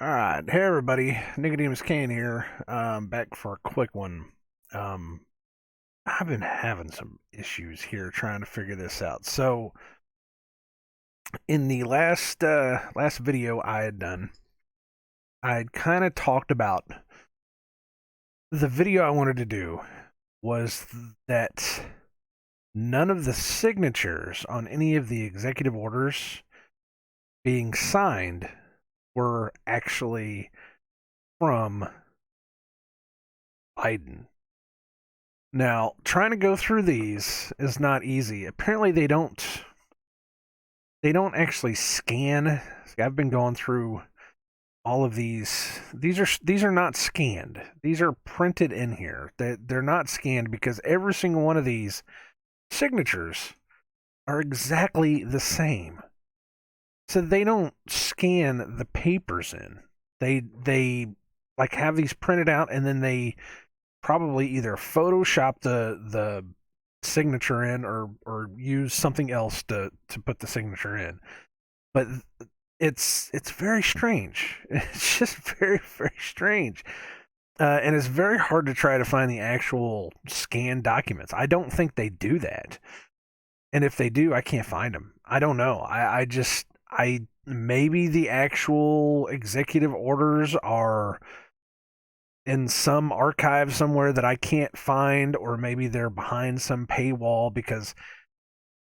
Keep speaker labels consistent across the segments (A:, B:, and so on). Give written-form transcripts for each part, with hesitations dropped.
A: All right, hey everybody, Nicodemus Kane here. Back for a quick one. Um, I've been having some issues here trying to figure this out. So, in the last video I had done, I had kind of talked about the video I wanted to do was that none of the signatures on any of the executive orders being signed were actually from Biden. Now, trying to go through these is not easy. Apparently they don't actually scan. I've been going through all of these. These are not scanned. These are printed in here. They're not scanned because every single one of these signatures are exactly the same. So they don't scan the papers in. They like have these printed out and then they probably either Photoshop the signature in or use something else to put the signature in. But it's very strange. It's just very strange. And it's very hard to try to find the actual scanned documents. I don't think they do that. And if they do, I can't find them. I don't know. I maybe the actual executive orders are in some archive somewhere that I can't find, or maybe they're behind some paywall because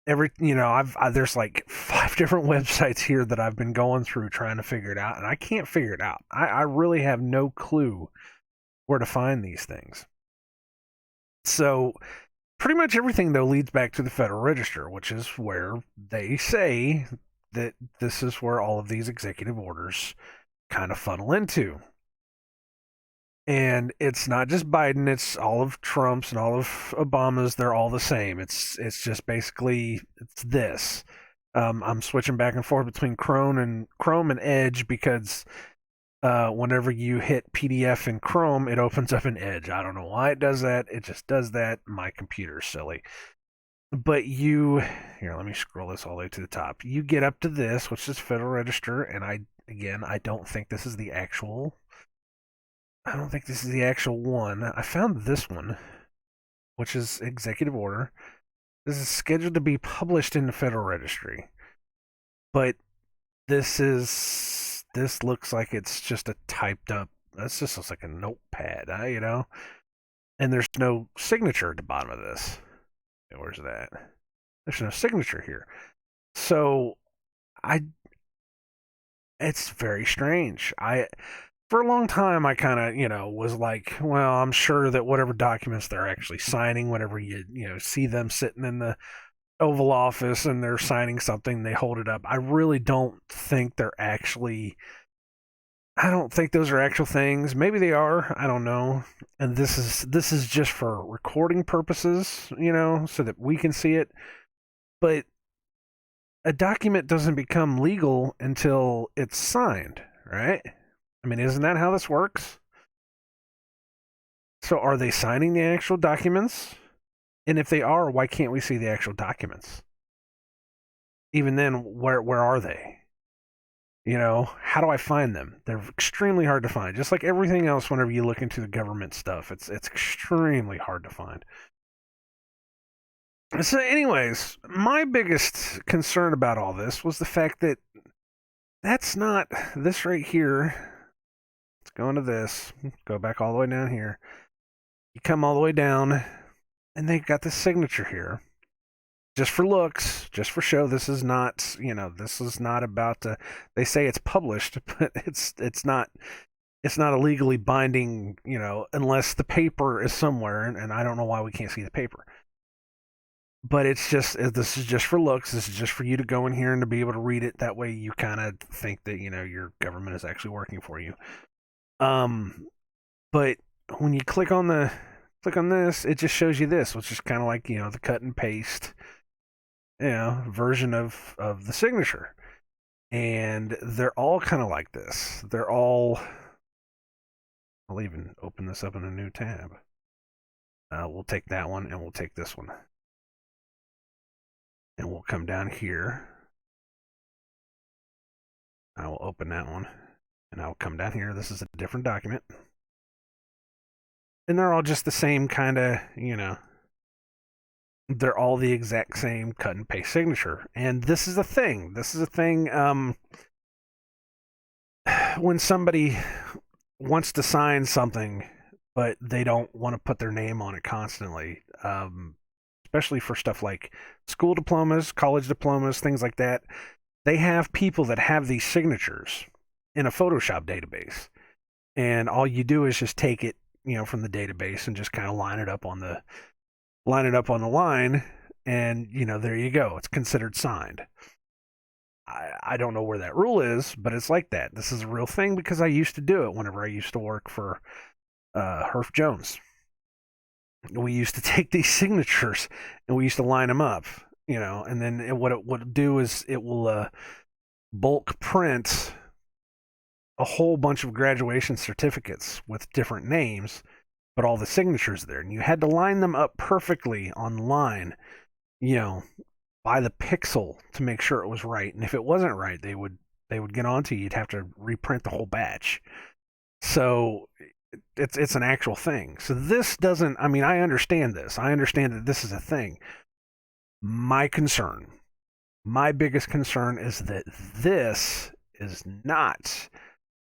A: there's like 5 different websites here that I've been going through trying to figure it out, and I can't figure it out. I really have no clue where to find these things. So pretty much everything though leads back to the Federal Register, which is where they say that this is where all of these executive orders kind of funnel into. And it's not just Biden; it's all of Trump's and all of Obama's. They're all the same. It's just basically it's this. I'm switching back and forth between Chrome and Edge because whenever you hit PDF in Chrome, it opens up in Edge. I don't know why it does that. It just does that. My computer's silly. But here, let me scroll this all the way to the top. You get up to this, which is Federal Register, and I don't think this is the actual. I don't think this is the actual one. I found this one, which is executive order. This is scheduled to be published in the Federal Registry. But this looks like it's just a typed up. This just looks like a notepad, And there's no signature at the bottom of this. Where's that? There's no signature here. So I it's very strange. I For a long time I kind of was like, well, I'm sure that whatever documents they're actually signing, whenever you see them sitting in the Oval Office and they're signing something, they hold it up. I don't think those are actual things. Maybe they are. I don't know. And this is just for recording purposes, so that we can see it. But a document doesn't become legal until it's signed, right? I mean, isn't that how this works? So are they signing the actual documents? And if they are, why can't we see the actual documents? Even then, where are they? How do I find them? They're extremely hard to find. Just like everything else whenever you look into the government stuff, it's extremely hard to find. So anyways, my biggest concern about all this was the fact that that's not this right here. Let's go into this. Go back all the way down here. You come all the way down, and they've got the signature here. Just for looks, just for show. This is not, this is not about to. They say it's published, but it's not. It's not a legally binding, unless the paper is somewhere, and I don't know why we can't see the paper. But this is just for looks. This is just for you to go in here and to be able to read it. That way, you kind of think that your government is actually working for you. But when you click on this, it just shows you this, which is kind of like the cut and paste, version of the signature, and they're all kind of like this. They're all. I'll even open this up in a new tab. We'll take that one, and we'll take this one. And we'll come down here. I will open that one. And I'll come down here. This is a different document. And they're all just the same kind of, they're all the exact same cut and paste signature. And this is a thing. When somebody wants to sign something, but they don't want to put their name on it constantly, especially for stuff like school diplomas, college diplomas, things like that. They have people that have these signatures in a Photoshop database, and all you do is just take it, from the database and just kind of line it up on the line, and there you go. It's considered signed. I don't know where that rule is, but it's like that. This is a real thing because I used to do it whenever I used to work for Herf Jones. We used to take these signatures and we used to line them up, and then what it would do is it will bulk print a whole bunch of graduation certificates with different names, but all the signatures there, and you had to line them up perfectly on line, by the pixel to make sure it was right. And if it wasn't right, they would get onto you. You'd have to reprint the whole batch. So it's an actual thing. So this doesn't. I mean, I understand this. I understand that this is a thing. My biggest concern, is that this is not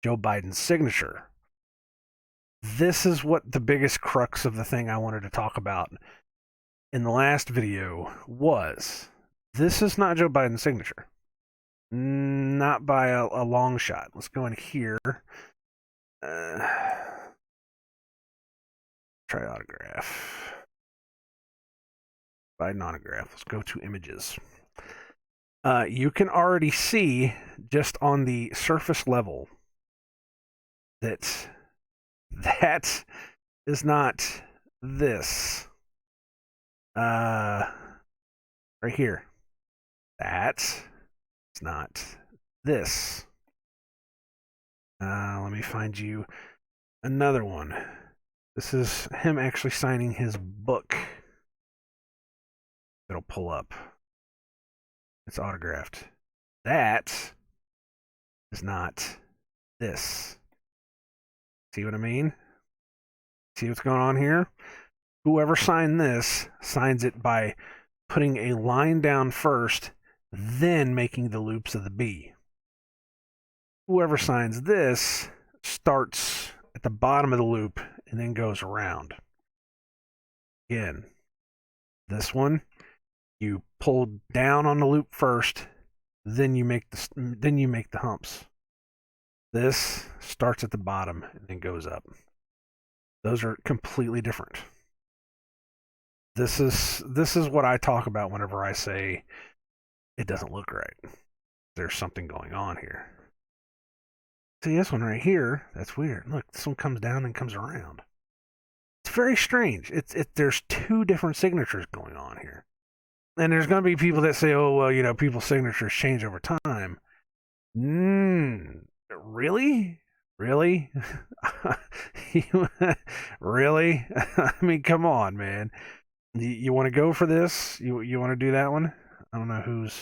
A: Joe Biden's signature. This is what the biggest crux of the thing I wanted to talk about in the last video was. This is not Joe Biden's signature. Not by a long shot. Let's go in here. Try autograph. Biden autograph. Let's go to images. You can already see just on the surface level that is not this. Right here. That's not this. Let me find you another one. This is him actually signing his book. It'll pull up. It's autographed. That is not this. See what I mean? See what's going on here? Whoever signed this signs it by putting a line down first, then making the loops of the B. Whoever signs this starts at the bottom of the loop and then goes around. Again, this one, you pull down on the loop first, then you make the humps. This starts at the bottom and then goes up. Those are completely different. This is what I talk about whenever I say it doesn't look right. There's something going on here. See this one right here? That's weird. Look, this one comes down and comes around. It's very strange. There's two different signatures going on here. And there's going to be people that say, oh, well, people's signatures change over time. Really? Really? Really? I mean, come on, man. You want to go for this? You want to do that one? I don't know who's...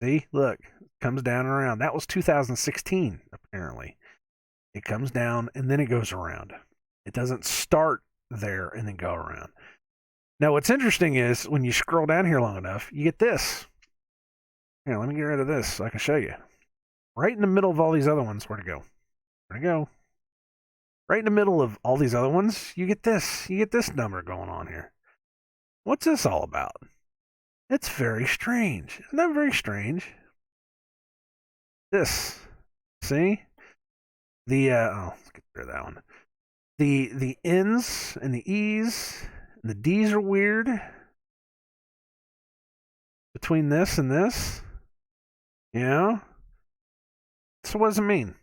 A: See? Look. Comes down and around. That was 2016, apparently. It comes down and then it goes around. It doesn't start there and then go around. Now, what's interesting is when you scroll down here long enough, you get this. Here, let me get rid of this so I can show you. Right in the middle of all these other ones, where'd it go? Where'd it go? Right in the middle of all these other ones, you get this. You get this number going on here. What's this all about? It's very strange. Isn't that very strange? This. See? Let's get rid of that one. The N's and the E's and the D's are weird. Between this and this. So what does it mean?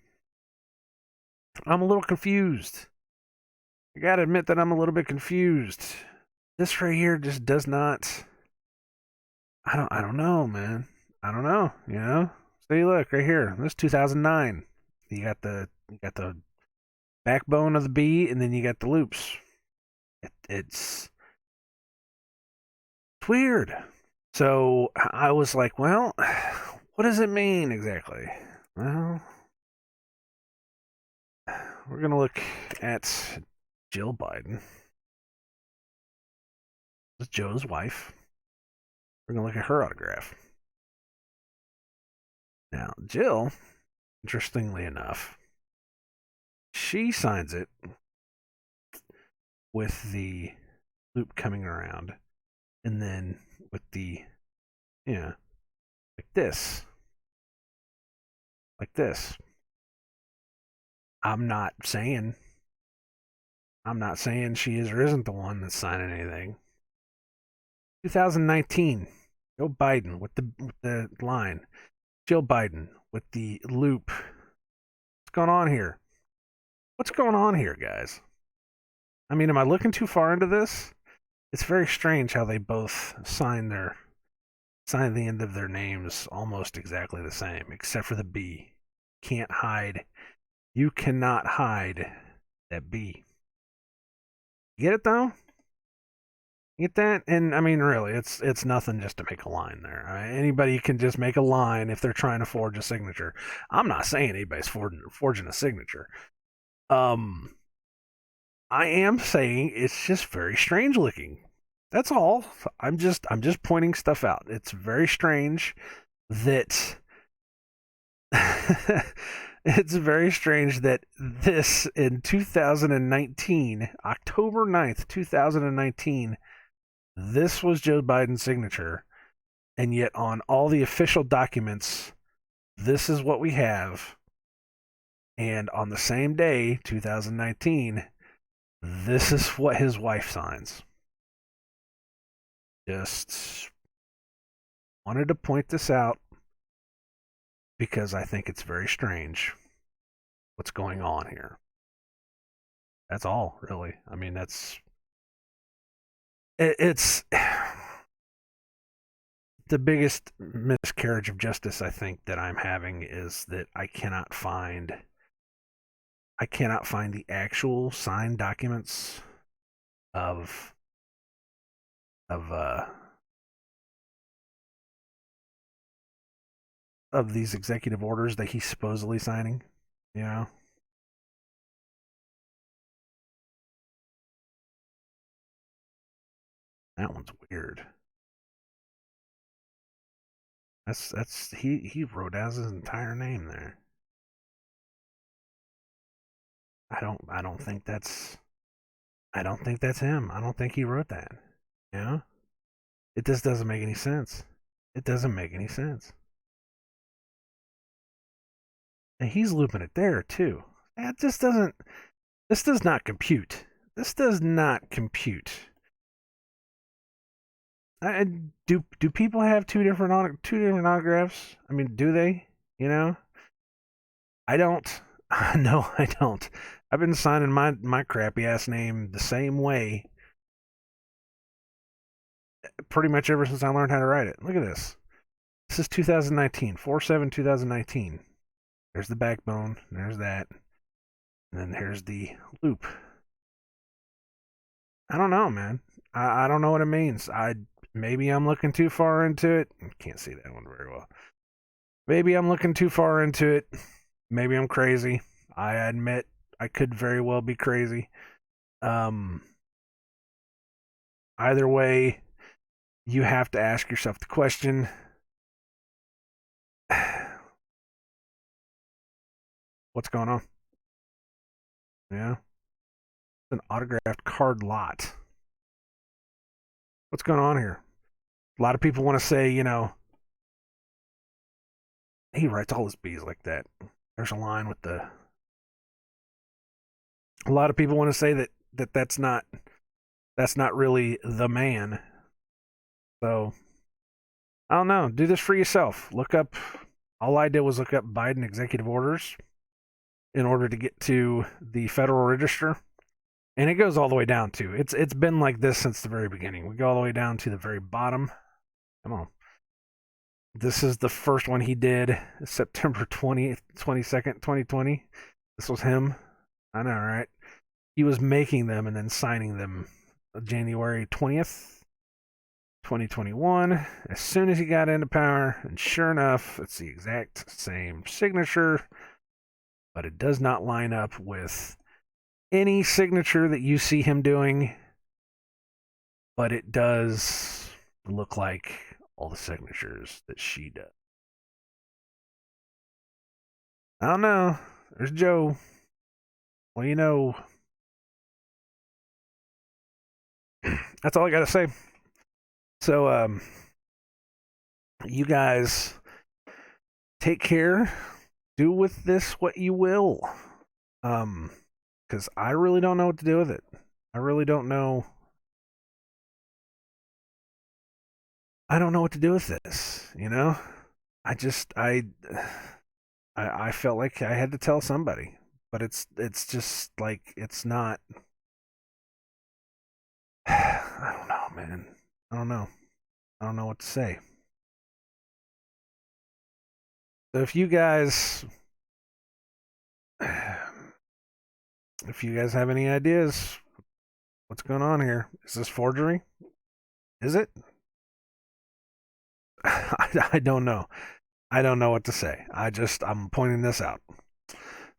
A: I'm a little confused. I gotta admit that I'm a little bit confused. This right here just does not... I don't know, man. I don't know, See, look, right here. This is 2009. You got the backbone of the B, and then you got the loops. It's weird. So I was like, well, what does it mean exactly? Well, we're going to look at Jill Biden. This is Joe's wife. We're going to look at her autograph. Now, Jill, interestingly enough, she signs it with the loop coming around, and then with the, like this. Like this. I'm not saying she is or isn't the one that's signing anything. 2019, Joe Biden with the line. Jill Biden with the loop. What's going on here? What's going on here, guys? I mean, am I looking too far into this? It's very strange how they both sign the end of their names almost exactly the same, except for the B. Can't hide. You cannot hide that B. Get it though? Get that? And I mean, really, it's nothing just to make a line there. Anybody can just make a line if they're trying to forge a signature. I'm not saying anybody's forging a signature. I am saying it's just very strange looking. That's all. I'm just pointing stuff out. It's very strange that it's very strange that this in 2019, October 9th, 2019, this was Joe Biden's signature, and yet on all the official documents, this is what we have. And on the same day, 2019, this is what his wife signs. Just wanted to point this out because I think it's very strange what's going on here. That's all, really. I mean, it's the biggest miscarriage of justice I think that I'm having is that I cannot find the actual signed documents of these executive orders that he's supposedly signing, you know? That one's weird. He wrote out his entire name there. I don't think that's him. I don't think he wrote that. You know? It just doesn't make any sense. It doesn't make any sense. And he's looping it there too. That just doesn't. This does not compute. This does not compute. Do people have two different autographs? I mean, do they? You know, I don't. No, I don't. I've been signing my crappy ass name the same way pretty much ever since I learned how to write it. Look at this. This is 2019, 4/7/2019. There's the backbone. There's that. And then here's the loop. I don't know, man. I don't know what it means. Maybe I'm looking too far into it. Can't see that one very well. Maybe I'm looking too far into it. Maybe I'm crazy. I admit I could very well be crazy. Either way, you have to ask yourself the question, what's going on? Yeah. It's an autographed card lot. What's going on here? A lot of people want to say, he writes all his B's like that. There's a line with the. A lot of people want to say that's not really the man. So I don't know. Do this for yourself. Look up. All I did was look up Biden executive orders in order to get to the Federal Register, and it goes all the way down to it's been like this since the very beginning. We go all the way down to the very bottom. Come on. This is the first one he did, September 20th, 22nd, 2020. This was him. I know, right? He was making them and then signing them January 20th, 2021. As soon as he got into power, and sure enough, it's the exact same signature. but it does not line up with any signature that you see him doing, but it does look like all the signatures that she does. I don't know. There's Joe. Well, you know, that's all I got to say. So, you guys take care. Do with this what you will. Because I really don't know what to do with it. I really don't know. I don't know what to do with this. You know, I just I felt like I had to tell somebody, but it's just like it's not. I don't know, man. I don't know. I don't know what to say. So if you guys have any ideas, what's going on here? Is this forgery? Is it? I don't know. I don't know what to say. I'm pointing this out.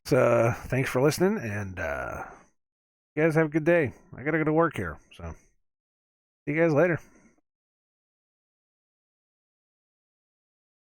A: So thanks for listening, and you guys have a good day. I gotta go to work here, so see you guys later.